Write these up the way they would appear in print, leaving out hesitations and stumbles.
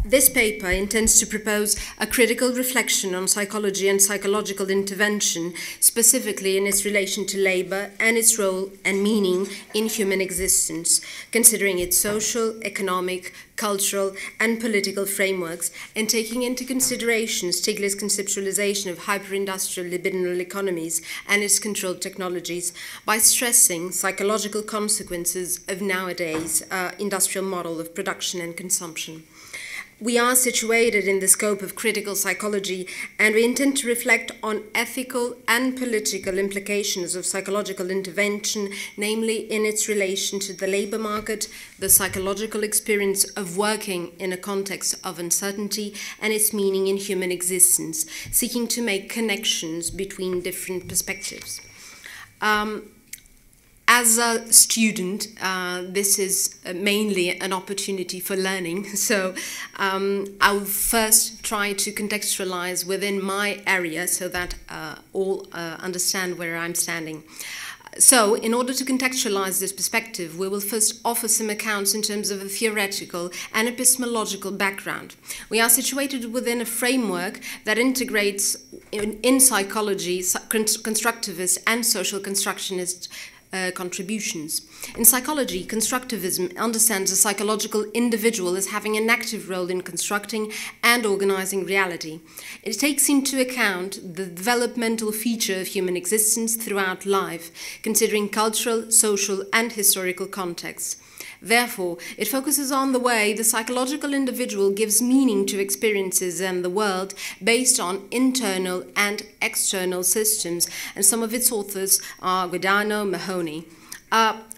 This paper intends to propose a critical reflection on psychology and psychological intervention, specifically in its relation to labor and its role and meaning in human existence, considering its social, economic, cultural, and political frameworks, and taking into consideration Stiglitz' conceptualization of hyper-industrial libidinal economies and its controlled technologies by stressing psychological consequences of nowadays industrial model of production and consumption. We are situated in the scope of critical psychology, and we intend to reflect on ethical and political implications of psychological intervention, namely in its relation to the labor market, the psychological experience of working in a context of uncertainty, and its meaning in human existence, seeking to make connections between different perspectives. As a student, this is mainly an opportunity for learning, so I'll first try to contextualize within my area so that all understand where I'm standing. So, in order to contextualize this perspective, we will first offer some accounts in terms of a theoretical and epistemological background. We are situated within a framework that integrates in psychology constructivist and social constructionist contributions. In psychology, constructivism understands the psychological individual as having an active role in constructing and organizing reality. It takes into account the developmental feature of human existence throughout life, considering cultural, social, and historical contexts. Therefore, it focuses on the way the psychological individual gives meaning to experiences and the world based on internal and external systems, and some of its authors are Guadagno, Mahoney.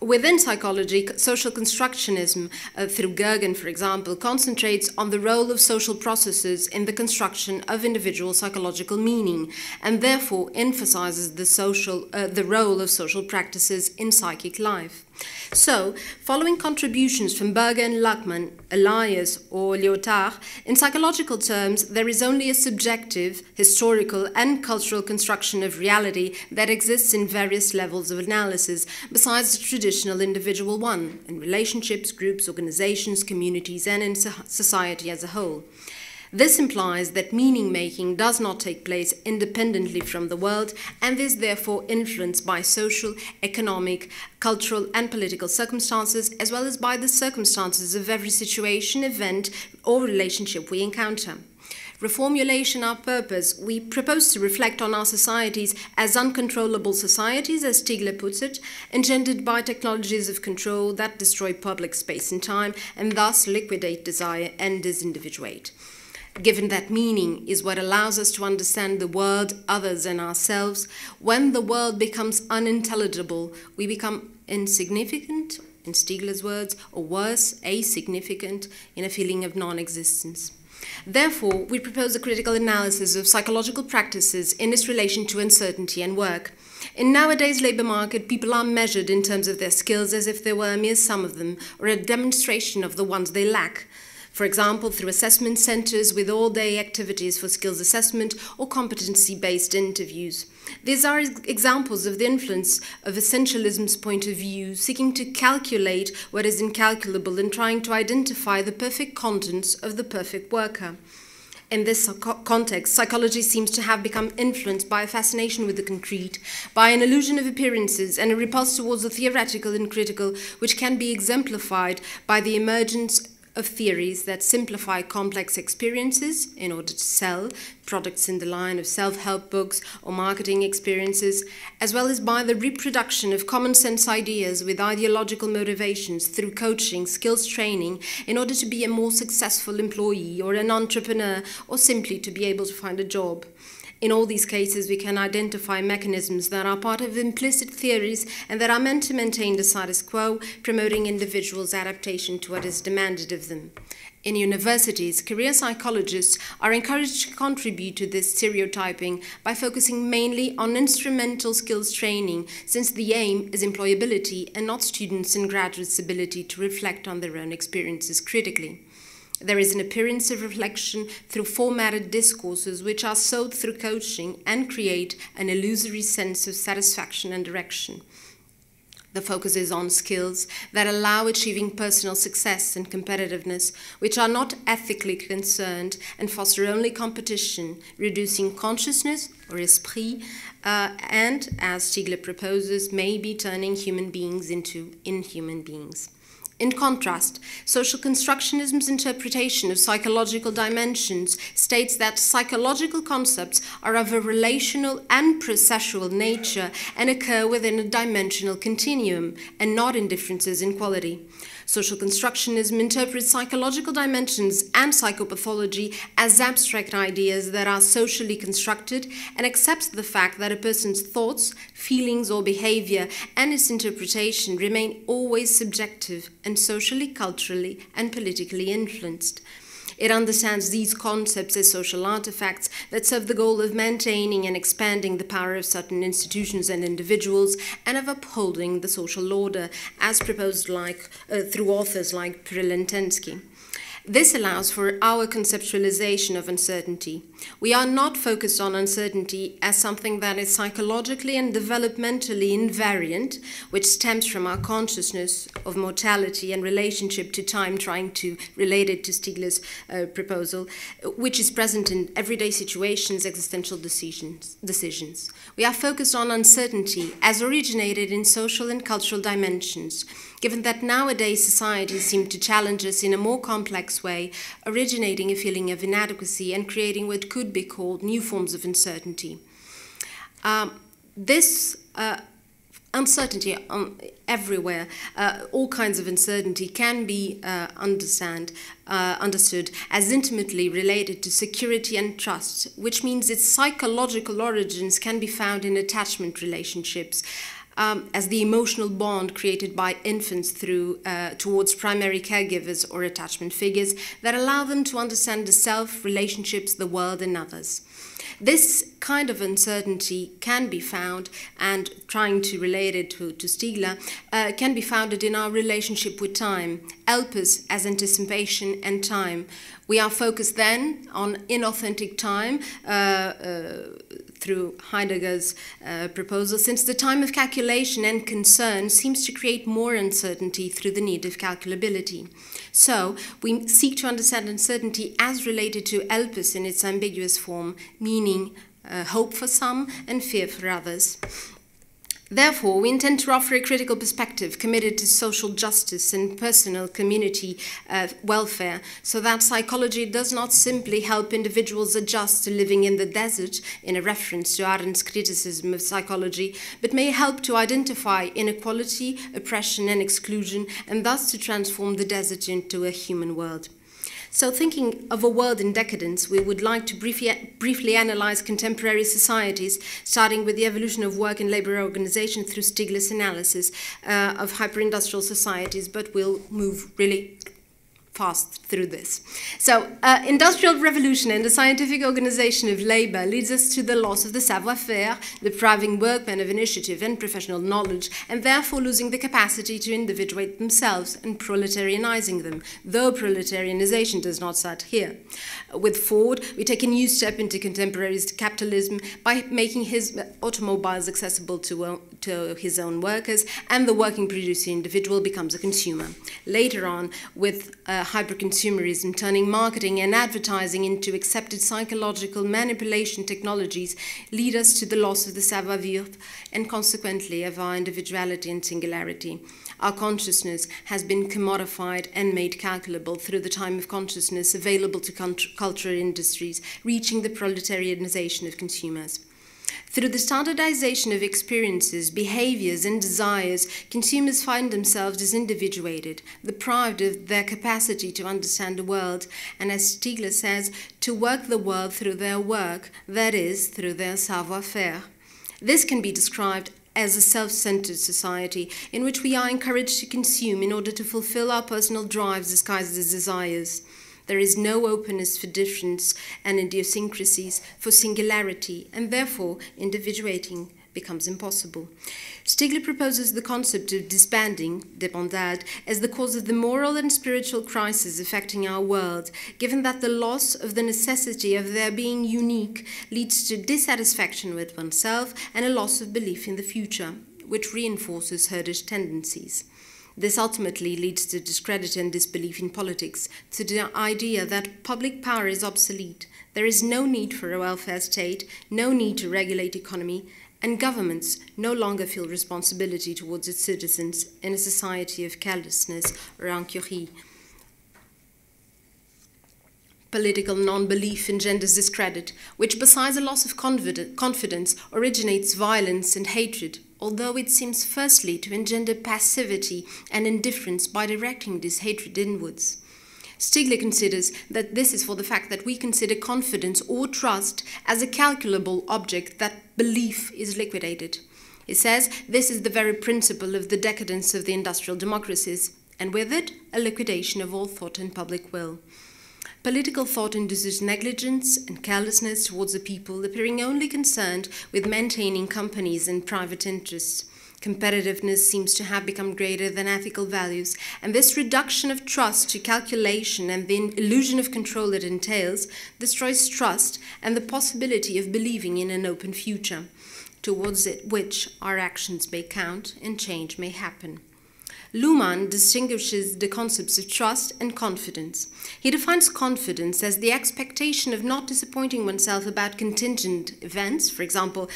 Within psychology, social constructionism, through Gergen, for example, concentrates on the role of social processes in the construction of individual psychological meaning, and therefore emphasizes the role of social practices in psychic life. So, following contributions from Berger, Lachmann, Elias, or Lyotard, in psychological terms, there is only a subjective, historical, and cultural construction of reality that exists in various levels of analysis, besides the traditional individual one, in relationships, groups, organizations, communities, and in society as a whole. This implies that meaning-making does not take place independently from the world and is therefore influenced by social, economic, cultural, and political circumstances, as well as by the circumstances of every situation, event, or relationship we encounter. Reformulation our purpose, we propose to reflect on our societies as uncontrollable societies, as Stiglitz puts it, engendered by technologies of control that destroy public space and time and thus liquidate desire and disindividuate. Given that meaning is what allows us to understand the world, others, and ourselves, when the world becomes unintelligible, we become insignificant, in Stiglitz's words, or worse, asignificant, in a feeling of non-existence. Therefore, we propose a critical analysis of psychological practices in its relation to uncertainty and work. In nowadays' labour market, people are measured in terms of their skills as if there were a mere sum of them, or a demonstration of the ones they lack. For example, through assessment centres with all-day activities for skills assessment or competency-based interviews. These are examples of the influence of essentialism's point of view, seeking to calculate what is incalculable and trying to identify the perfect contents of the perfect worker. In this context, psychology seems to have become influenced by a fascination with the concrete, by an illusion of appearances, and a repulse towards the theoretical and critical, which can be exemplified by the emergence of theories that simplify complex experiences in order to sell products in the line of self-help books or marketing experiences, as well as by the reproduction of common sense ideas with ideological motivations through coaching, skills training, in order to be a more successful employee or an entrepreneur, or simply to be able to find a job. In all these cases, we can identify mechanisms that are part of implicit theories and that are meant to maintain the status quo, promoting individuals' adaptation to what is demanded of them. In universities, career psychologists are encouraged to contribute to this stereotyping by focusing mainly on instrumental skills training, since the aim is employability and not students' and graduates' ability to reflect on their own experiences critically. There is an appearance of reflection through formatted discourses which are sold through coaching and create an illusory sense of satisfaction and direction. The focus is on skills that allow achieving personal success and competitiveness, which are not ethically concerned and foster only competition, reducing consciousness or esprit, and, as Stigler proposes, maybe turning human beings into inhuman beings. In contrast, social constructionism's interpretation of psychological dimensions states that psychological concepts are of a relational and processual nature and occur within a dimensional continuum and not in differences in quality. Social constructionism interprets psychological dimensions and psychopathology as abstract ideas that are socially constructed and accepts the fact that a person's thoughts, feelings, or behavior and its interpretation remain always subjective and socially, culturally, and politically influenced. It understands these concepts as social artifacts that serve the goal of maintaining and expanding the power of certain institutions and individuals and of upholding the social order, as proposed through authors like Perel and Tensky. This allows for our conceptualization of uncertainty. We are not focused on uncertainty as something that is psychologically and developmentally invariant, which stems from our consciousness of mortality and relationship to time, trying to relate it to Stigler's proposal, which is present in everyday situations, existential decisions. We are focused on uncertainty as originated in social and cultural dimensions, given that nowadays societies seem to challenge us in a more complex way, originating a feeling of inadequacy and creating what could be called new forms of uncertainty. This uncertainty everywhere, all kinds of uncertainty can be understood as intimately related to security and trust, which means its psychological origins can be found in attachment relationships, as the emotional bond created by infants towards primary caregivers or attachment figures that allow them to understand the self, relationships, the world, and others. This kind of uncertainty can be found, and trying to relate it to Stigler, can be founded in our relationship with time, elpis as anticipation and time. We are focused then on inauthentic time through Heidegger's proposal, since the time of calculation and concern seems to create more uncertainty through the need of calculability. So we seek to understand uncertainty as related to elpis in its ambiguous form, meaning hope for some and fear for others. Therefore, we intend to offer a critical perspective committed to social justice and personal community welfare, so that psychology does not simply help individuals adjust to living in the desert, in a reference to Arendt's criticism of psychology, but may help to identify inequality, oppression, and exclusion, and thus to transform the desert into a human world. So, thinking of a world in decadence, we would like to briefly analyze contemporary societies, starting with the evolution of work and labor organization through Stigler's analysis of hyper-industrial societies, but we'll move really fast through this. So, industrial revolution and the scientific organization of labor leads us to the loss of the savoir-faire, depriving workmen of initiative and professional knowledge, and therefore losing the capacity to individuate themselves and proletarianizing them, though proletarianization does not start here. With Ford, we take a new step into contemporary capitalism by making his automobiles accessible to his own workers, and the working producer individual becomes a consumer. Later on, with hyperconsumerism, turning marketing and advertising into accepted psychological manipulation technologies, lead us to the loss of the savoir-vivre and consequently of our individuality and singularity. Our consciousness has been commodified and made calculable through the time of consciousness available to cultural industries, reaching the proletarianization of consumers. Through the standardization of experiences, behaviors, and desires, consumers find themselves disindividuated, deprived of their capacity to understand the world, and as Stigler says, to work the world through their work, that is, through their savoir-faire. This can be described as a self-centered society in which we are encouraged to consume in order to fulfill our personal drives disguised as desires. There is no openness for difference and idiosyncrasies, for singularity, and therefore individuating becomes impossible. Stigler proposes the concept of disbanding, débandade, as the cause of the moral and spiritual crisis affecting our world, given that the loss of the necessity of their being unique leads to dissatisfaction with oneself and a loss of belief in the future. which reinforces herdish tendencies. This ultimately leads to discredit and disbelief in politics, to the idea that public power is obsolete, there is no need for a welfare state, no need to regulate economy, and governments no longer feel responsibility towards its citizens in a society of carelessness or incurie. Political non-belief engenders discredit, which besides a loss of confidence originates violence and hatred, although it seems firstly to engender passivity and indifference by directing this hatred inwards. Stigler considers that this is for the fact that we consider confidence or trust as a calculable object that belief is liquidated. He says this is the very principle of the decadence of the industrial democracies, and with it, a liquidation of all thought and public will. Political thought induces negligence and carelessness towards the people, appearing only concerned with maintaining companies and private interests. Competitiveness seems to have become greater than ethical values, and this reduction of trust to calculation and the illusion of control it entails destroys trust and the possibility of believing in an open future, towards which our actions may count and change may happen. Luhmann distinguishes the concepts of trust and confidence. He defines confidence as the expectation of not disappointing oneself about contingent events, for example,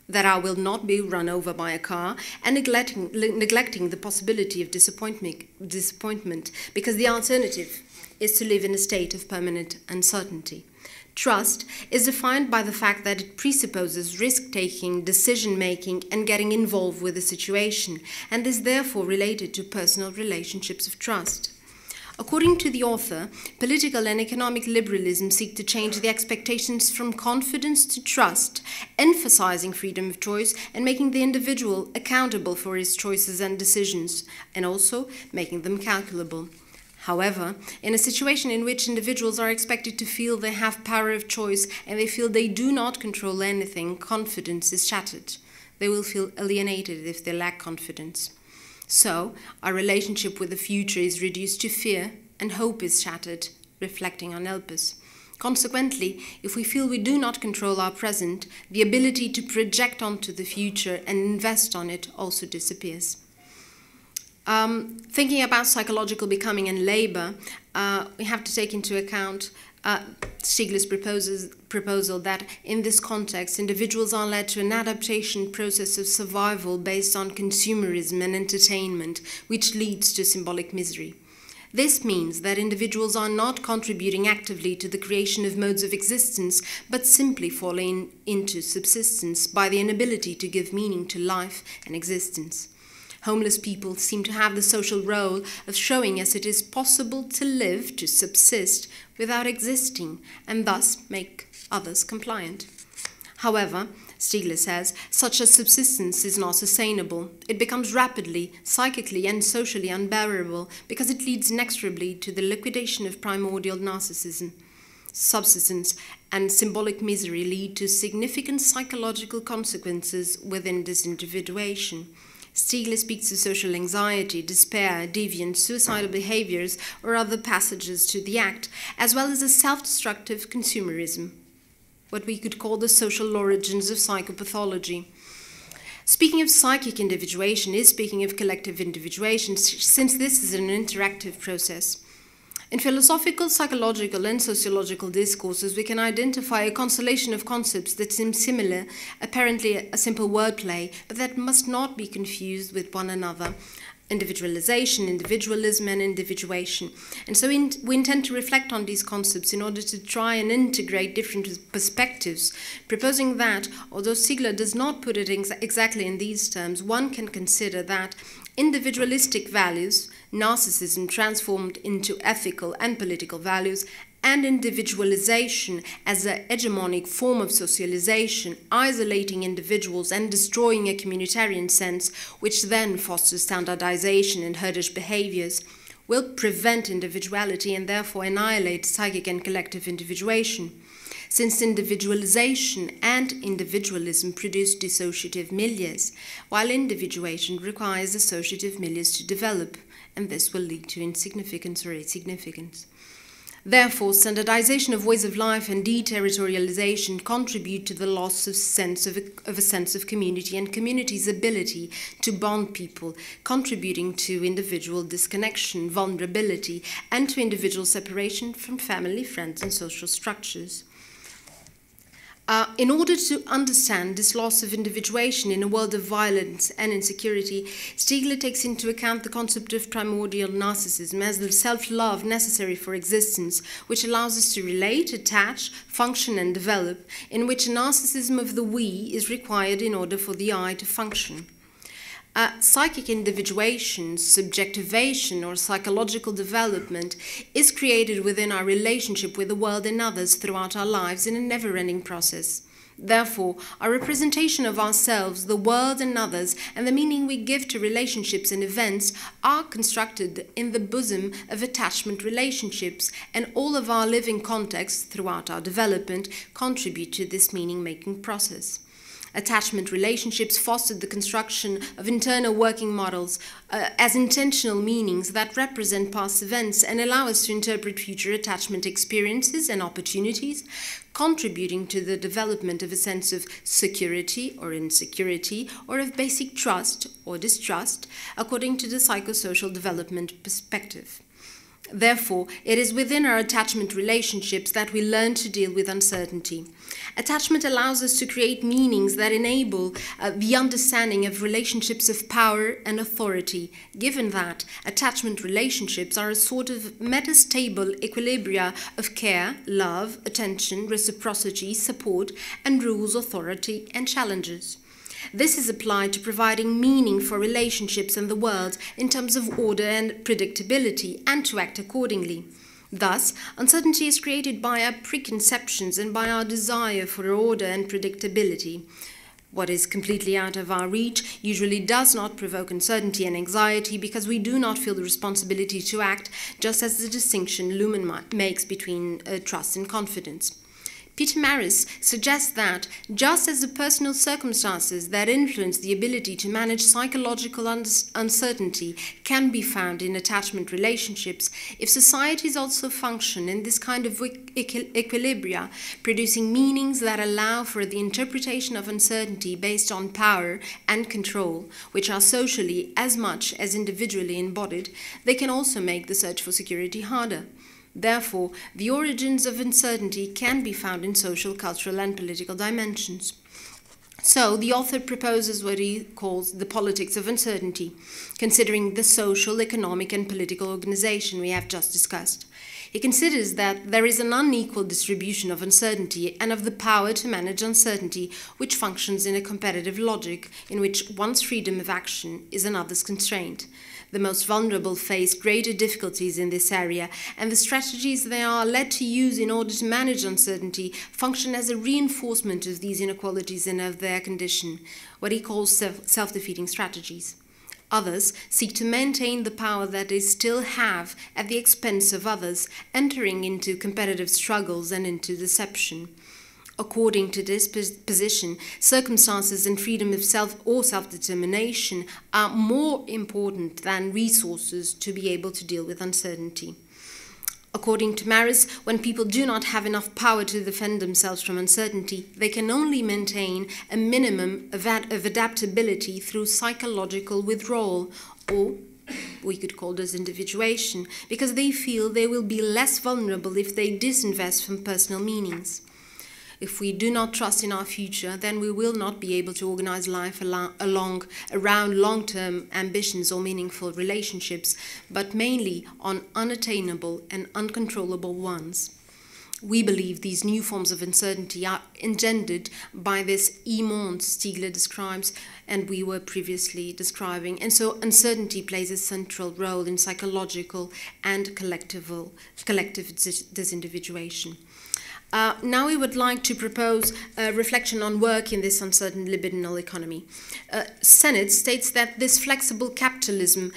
that I will not be run over by a car, and neglecting the possibility of disappointment, because the alternative is to live in a state of permanent uncertainty. Trust is defined by the fact that it presupposes risk-taking, decision-making, and getting involved with the situation, and is therefore related to personal relationships of trust. According to the author, political and economic liberalism seek to change the expectations from confidence to trust, emphasizing freedom of choice and making the individual accountable for his choices and decisions, and also making them calculable. However, in a situation in which individuals are expected to feel they have power of choice and they feel they do not control anything, confidence is shattered. They will feel alienated if they lack confidence. So, our relationship with the future is reduced to fear, and hope is shattered, reflecting on Elpis. Consequently, if we feel we do not control our present, the ability to project onto the future and invest on it also disappears. Thinking about psychological becoming and labor, we have to take into account Stigler's proposal that in this context, individuals are led to an adaptation process of survival based on consumerism and entertainment, which leads to symbolic misery. This means that individuals are not contributing actively to the creation of modes of existence, but simply falling into subsistence by the inability to give meaning to life and existence. Homeless people seem to have the social role of showing us it is possible to live, to subsist, without existing, and thus make others compliant. However, Stigler says, such a subsistence is not sustainable. It becomes rapidly, psychically, and socially unbearable because it leads inexorably to the liquidation of primordial narcissism. Subsistence and symbolic misery lead to significant psychological consequences within disindividuation. Stigler speaks of social anxiety, despair, deviant, suicidal behaviors, or other passages to the act, as well as a self-destructive consumerism, what we could call the social origins of psychopathology. Speaking of psychic individuation is speaking of collective individuation, since this is an interactive process. In philosophical, psychological, and sociological discourses, we can identify a constellation of concepts that seem similar, apparently a simple wordplay, but that must not be confused with one another. Individualization, individualism, and individuation. And so we intend to reflect on these concepts in order to try and integrate different perspectives, proposing that, although Stigler does not put it exactly in these terms, one can consider that individualistic values, narcissism transformed into ethical and political values, and individualization as a hegemonic form of socialization, isolating individuals and destroying a communitarian sense, which then fosters standardization and herdish behaviors, will prevent individuality and therefore annihilate psychic and collective individuation. Since individualization and individualism produce dissociative milieus, while individuation requires associative milieus to develop, and this will lead to insignificance or insignificance. Therefore, standardization of ways of life and deterritorialization contribute to the loss of a sense of community and community's ability to bond people, contributing to individual disconnection, vulnerability, and to individual separation from family, friends, and social structures. In order to understand this loss of individuation in a world of violence and insecurity, Stiegler takes into account the concept of primordial narcissism as the self-love necessary for existence, which allows us to relate, attach, function, and develop, in which a narcissism of the we is required in order for the I to function. Psychic individuation, subjectivation, or psychological development is created within our relationship with the world and others throughout our lives in a never-ending process. Therefore, our representation of ourselves, the world and others, and the meaning we give to relationships and events are constructed in the bosom of attachment relationships, and all of our living contexts throughout our development contribute to this meaning-making process. Attachment relationships fostered the construction of internal working models as intentional meanings that represent past events and allow us to interpret future attachment experiences and opportunities, contributing to the development of a sense of security or insecurity, or of basic trust or distrust, according to the psychosocial development perspective. Therefore, it is within our attachment relationships that we learn to deal with uncertainty. Attachment allows us to create meanings that enable the understanding of relationships of power and authority, given that attachment relationships are a sort of metastable equilibria of care, love, attention, reciprocity, support, and rules, authority, and challenges. This is applied to providing meaning for relationships and the world in terms of order and predictability, and to act accordingly. Thus, uncertainty is created by our preconceptions and by our desire for order and predictability. What is completely out of our reach usually does not provoke uncertainty and anxiety because we do not feel the responsibility to act, just as the distinction Luhmann makes between trust and confidence. Peter Maris suggests that, just as the personal circumstances that influence the ability to manage psychological uncertainty can be found in attachment relationships, if societies also function in this kind of equilibria, producing meanings that allow for the interpretation of uncertainty based on power and control, which are socially as much as individually embodied, they can also make the search for security harder. Therefore, the origins of uncertainty can be found in social, cultural, and political dimensions. So, the author proposes what he calls the politics of uncertainty, considering the social, economic, and political organization we have just discussed. He considers that there is an unequal distribution of uncertainty and of the power to manage uncertainty, which functions in a competitive logic in which one's freedom of action is another's constraint. The most vulnerable face greater difficulties in this area, and the strategies they are led to use in order to manage uncertainty function as a reinforcement of these inequalities and of their condition, what he calls self-defeating strategies. Others seek to maintain the power that they still have at the expense of others, entering into competitive struggles and into deception. According to this position, circumstances and freedom of self-determination are more important than resources to be able to deal with uncertainty. According to Maris, when people do not have enough power to defend themselves from uncertainty, they can only maintain a minimum of adaptability through psychological withdrawal, or we could call this individuation, because they feel they will be less vulnerable if they disinvest from personal meanings. If we do not trust in our future, then we will not be able to organize life around long-term ambitions or meaningful relationships, but mainly on unattainable and uncontrollable ones. We believe these new forms of uncertainty are engendered by this immonde Stiegler describes and we were previously describing, and so uncertainty plays a central role in psychological and collective disindividuation. Now we would like to propose a reflection on work in this uncertain libidinal economy. Sennett states that this flexible capitalism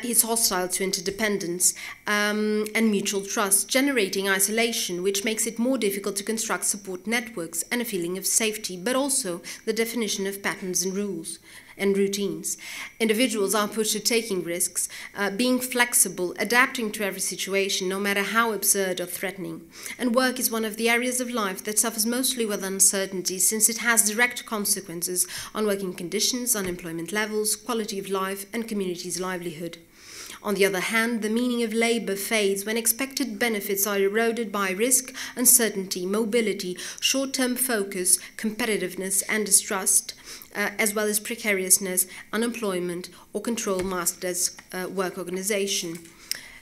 is hostile to interdependence and mutual trust, generating isolation, which makes it more difficult to construct support networks and a feeling of safety, but also the definition of patterns and rules. and routines. Individuals are pushed to taking risks, being flexible, adapting to every situation, no matter how absurd or threatening. And work is one of the areas of life that suffers mostly with uncertainty, since it has direct consequences on working conditions, on employment levels, quality of life, and communities' livelihood. On the other hand, the meaning of labor fades when expected benefits are eroded by risk, uncertainty, mobility, short-term focus, competitiveness, and distrust, as well as precariousness, unemployment, or control masked as work organization.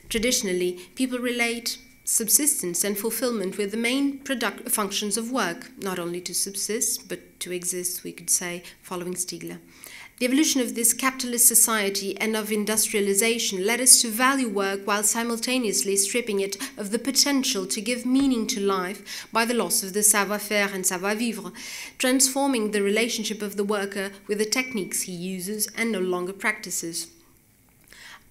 Traditionally, people relate subsistence and fulfillment with the main functions of work, not only to subsist, but to exist, we could say, following Stigler. The evolution of this capitalist society and of industrialization led us to value work while simultaneously stripping it of the potential to give meaning to life by the loss of the savoir-faire and savoir-vivre, transforming the relationship of the worker with the techniques he uses and no longer practices.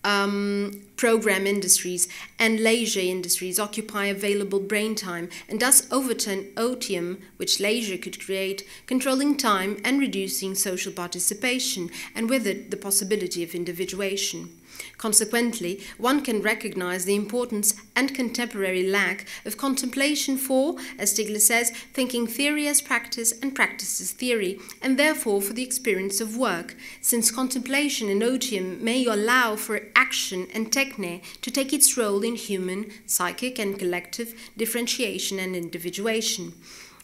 Program industries and leisure industries occupy available brain time and thus overturn otium, which leisure could create, controlling time and reducing social participation, and with it the possibility of individuation. Consequently, one can recognize the importance and contemporary lack of contemplation for, as Stigler says, thinking theory as practice and practice as theory, and therefore for the experience of work, since contemplation in otium may allow for action and techne to take its role in human, psychic, and collective differentiation and individuation.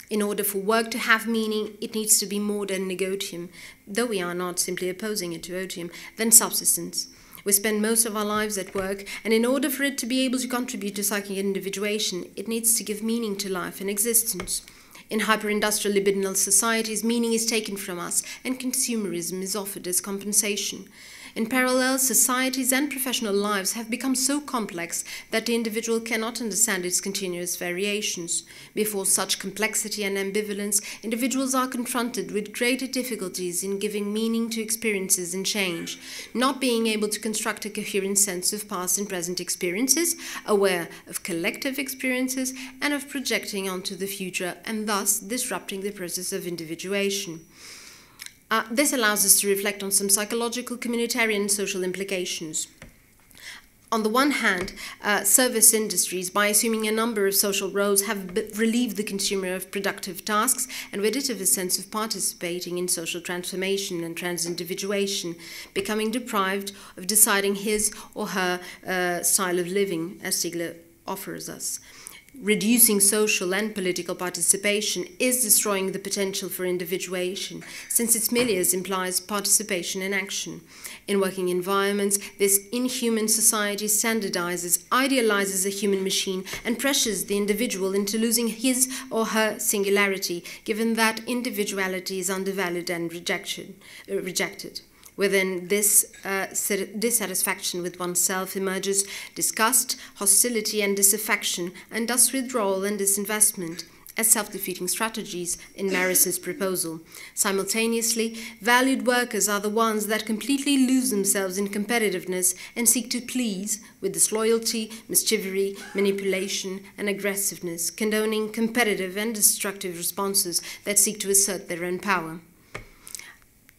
In order for work to have meaning, it needs to be more than negotium, though we are not simply opposing it to otium, than subsistence. We spend most of our lives at work, and in order for it to be able to contribute to psychic individuation, it needs to give meaning to life and existence. In hyper-industrial libidinal societies, meaning is taken from us, and consumerism is offered as compensation. In parallel, societies and professional lives have become so complex that the individual cannot understand its continuous variations. Before such complexity and ambivalence, individuals are confronted with greater difficulties in giving meaning to experiences in change, not being able to construct a coherent sense of past and present experiences, aware of collective experiences, and of projecting onto the future, and thus disrupting the process of individuation. This allows us to reflect on some psychological, communitarian, and social implications. On the one hand, service industries, by assuming a number of social roles, have relieved the consumer of productive tasks and rid it of a sense of participating in social transformation and transindividuation, becoming deprived of deciding his or her style of living, as Stigler offers us. Reducing social and political participation is destroying the potential for individuation, since its milieu implies participation and action. In working environments, this inhuman society standardizes, idealizes a human machine, and pressures the individual into losing his or her singularity, given that individuality is undervalued and rejected. Within this dissatisfaction with oneself emerges disgust, hostility, and disaffection, and thus withdrawal and disinvestment as self-defeating strategies in Maris's proposal. Simultaneously, valued workers are the ones that completely lose themselves in competitiveness and seek to please with disloyalty, mischievery, manipulation, and aggressiveness, condoning competitive and destructive responses that seek to assert their own power.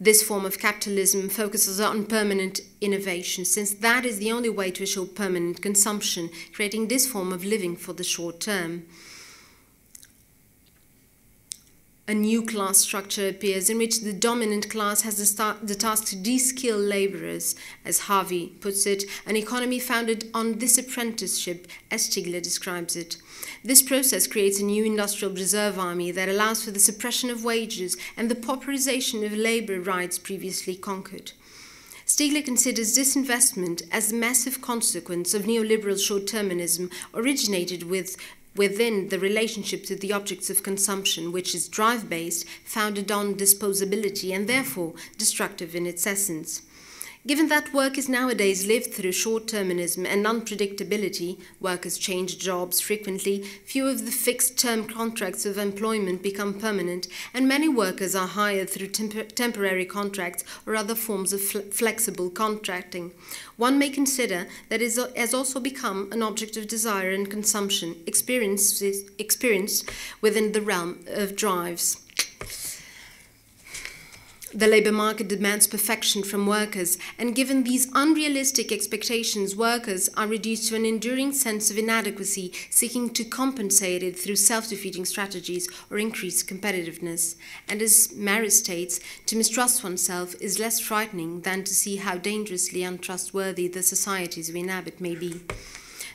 This form of capitalism focuses on permanent innovation, since that is the only way to assure permanent consumption, creating this form of living for the short term. A new class structure appears in which the dominant class has the task to de-skill laborers, as Harvey puts it, an economy founded on this apprenticeship, as Stigler describes it. This process creates a new industrial reserve army that allows for the suppression of wages and the pauperization of labor rights previously conquered. Stigler considers disinvestment as a massive consequence of neoliberal short-termism originated within the relationship to the objects of consumption, which is drive-based, founded on disposability, and therefore destructive in its essence. Given that work is nowadays lived through short-termism and unpredictability, workers change jobs frequently, few of the fixed-term contracts of employment become permanent, and many workers are hired through temporary contracts or other forms of flexible contracting. One may consider that it has also become an object of desire and consumption, experienced within the realm of drives. The labor market demands perfection from workers, and given these unrealistic expectations, workers are reduced to an enduring sense of inadequacy, seeking to compensate it through self-defeating strategies or increased competitiveness. And as Mary states, to mistrust oneself is less frightening than to see how dangerously untrustworthy the societies we inhabit may be.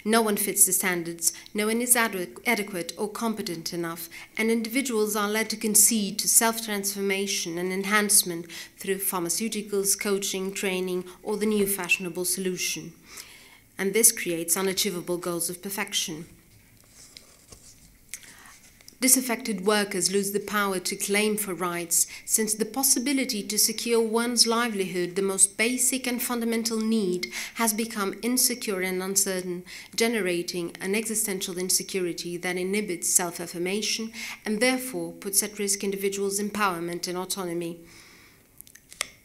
No one fits the standards, no one is adequate or competent enough, and individuals are led to concede to self-transformation and enhancement through pharmaceuticals, coaching, training, or the new fashionable solution. And this creates unachievable goals of perfection. Disaffected workers lose the power to claim for rights, since the possibility to secure one's livelihood, the most basic and fundamental need, has become insecure and uncertain, generating an existential insecurity that inhibits self-affirmation and therefore puts at risk individuals' empowerment and autonomy.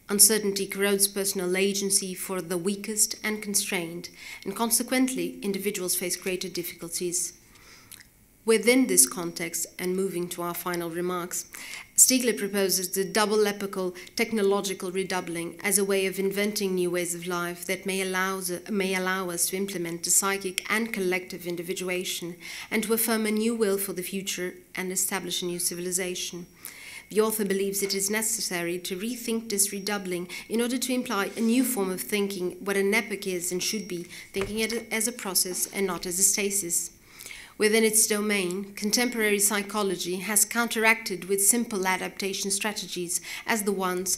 Uncertainty corrodes personal agency for the weakest and constrained, and consequently, individuals face greater difficulties. Within this context, and moving to our final remarks, Stiegler proposes the double epochal technological redoubling as a way of inventing new ways of life that may allow us to implement the psychic and collective individuation and to affirm a new will for the future and establish a new civilization. The author believes it is necessary to rethink this redoubling in order to imply a new form of thinking what an epoch is and should be, thinking it as a process and not as a stasis. Within its domain, contemporary psychology has counteracted with simple adaptation strategies as the ones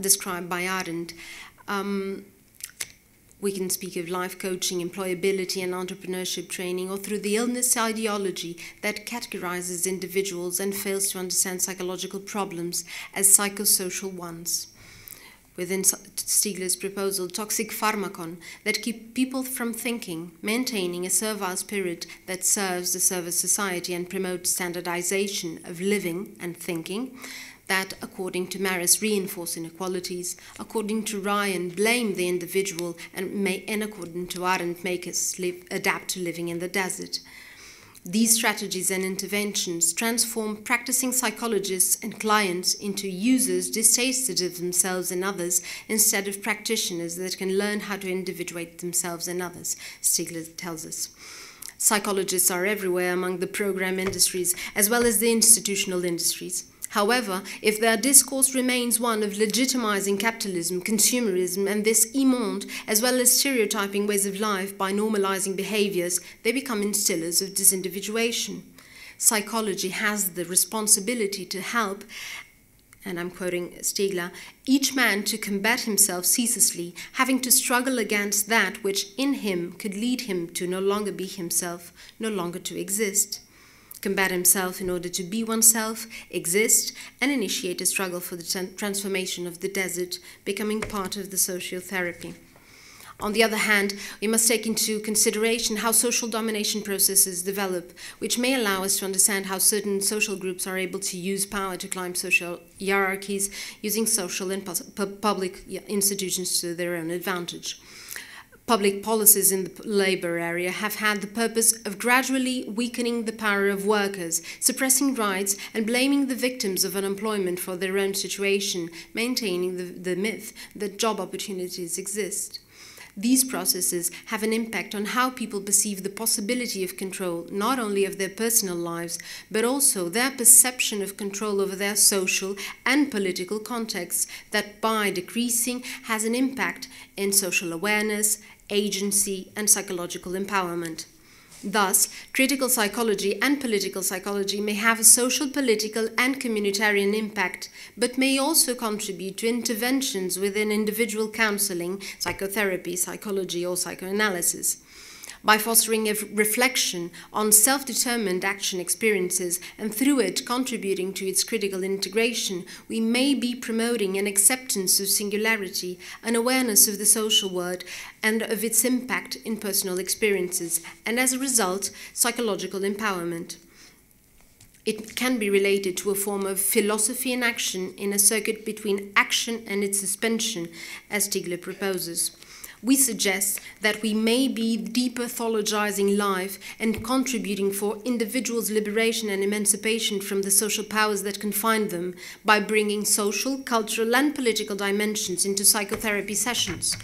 described by Arendt. We can speak of life coaching, employability and entrepreneurship training, or through the illness ideology that categorizes individuals and fails to understand psychological problems as psychosocial ones. Within Stiegler's proposal, toxic pharmacon that keep people from thinking, maintaining a servile spirit that serves the service society and promotes standardization of living and thinking, that, according to Maris, reinforce inequalities, according to Ryan, blame the individual, and according to Arendt, make us adapt to living in the desert. These strategies and interventions transform practicing psychologists and clients into users distasted of themselves and others instead of practitioners that can learn how to individuate themselves and others, Stiegler tells us. Psychologists are everywhere among the program industries as well as the institutional industries. However, if their discourse remains one of legitimizing capitalism, consumerism, and this immonde, as well as stereotyping ways of life by normalizing behaviors, they become instillers of disindividuation. Psychology has the responsibility to help, and I'm quoting Stiegler, each man to combat himself ceaselessly, having to struggle against that which in him could lead him to no longer be himself, no longer to exist. Combat himself in order to be oneself, exist, and initiate a struggle for the transformation of the desert, becoming part of the social therapy. On the other hand, we must take into consideration how social domination processes develop, which may allow us to understand how certain social groups are able to use power to climb social hierarchies, using social and public institutions to their own advantage. Public policies in the labor area have had the purpose of gradually weakening the power of workers, suppressing rights, and blaming the victims of unemployment for their own situation, maintaining the myth that job opportunities exist. These processes have an impact on how people perceive the possibility of control, not only of their personal lives, but also their perception of control over their social and political contexts that, by decreasing, has an impact in social awareness, agency, and psychological empowerment. Thus, critical psychology and political psychology may have a social, political, and communitarian impact, but may also contribute to interventions within individual counseling, psychotherapy, psychology, or psychoanalysis. By fostering a reflection on self-determined action experiences and through it contributing to its critical integration, we may be promoting an acceptance of singularity, an awareness of the social world and of its impact in personal experiences, and as a result, psychological empowerment. It can be related to a form of philosophy in action in a circuit between action and its suspension, as Stiegler proposes. we suggest that we may be depathologizing life and contributing for individuals' liberation and emancipation from the social powers that confine them by bringing social, cultural, and political dimensions into psychotherapy sessions,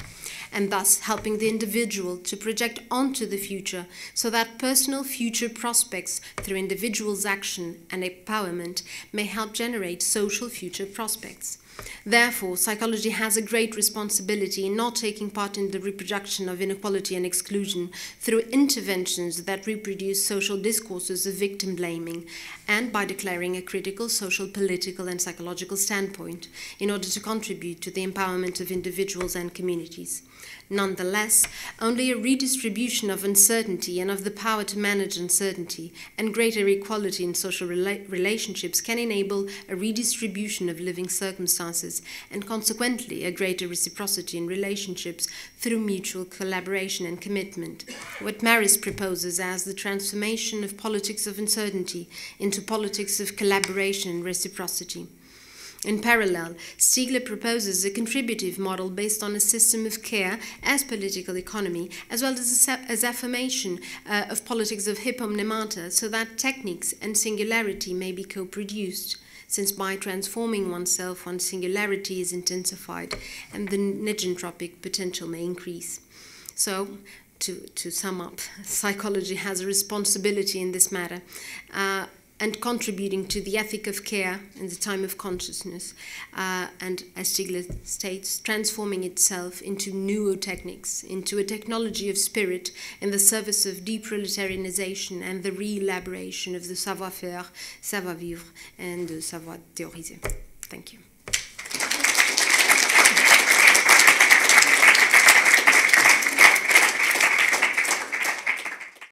and thus helping the individual to project onto the future so that personal future prospects through individuals' action and empowerment may help generate social future prospects. Therefore, psychology has a great responsibility in not taking part in the reproduction of inequality and exclusion through interventions that reproduce social discourses of victim blaming, and by declaring a critical social, political, and psychological standpoint in order to contribute to the empowerment of individuals and communities. Nonetheless, only a redistribution of uncertainty and of the power to manage uncertainty and greater equality in social relationships can enable a redistribution of living circumstances and consequently a greater reciprocity in relationships through mutual collaboration and commitment. What Maris proposes as the transformation of politics of uncertainty into politics of collaboration and reciprocity. In parallel, Stiegler proposes a contributive model based on a system of care as political economy, as well as affirmation of politics of hypomnemata, so that techniques and singularity may be co-produced, since by transforming oneself, one's singularity is intensified and the negentropic potential may increase. So, to sum up, psychology has a responsibility in this matter, and contributing to the ethic of care in the time of consciousness, and as Stiegler states, transforming itself into neurotechnics, into a technology of spirit in the service of deproletarianization and the re-elaboration of the savoir-faire, savoir-vivre, and the savoir théoriser. Thank you.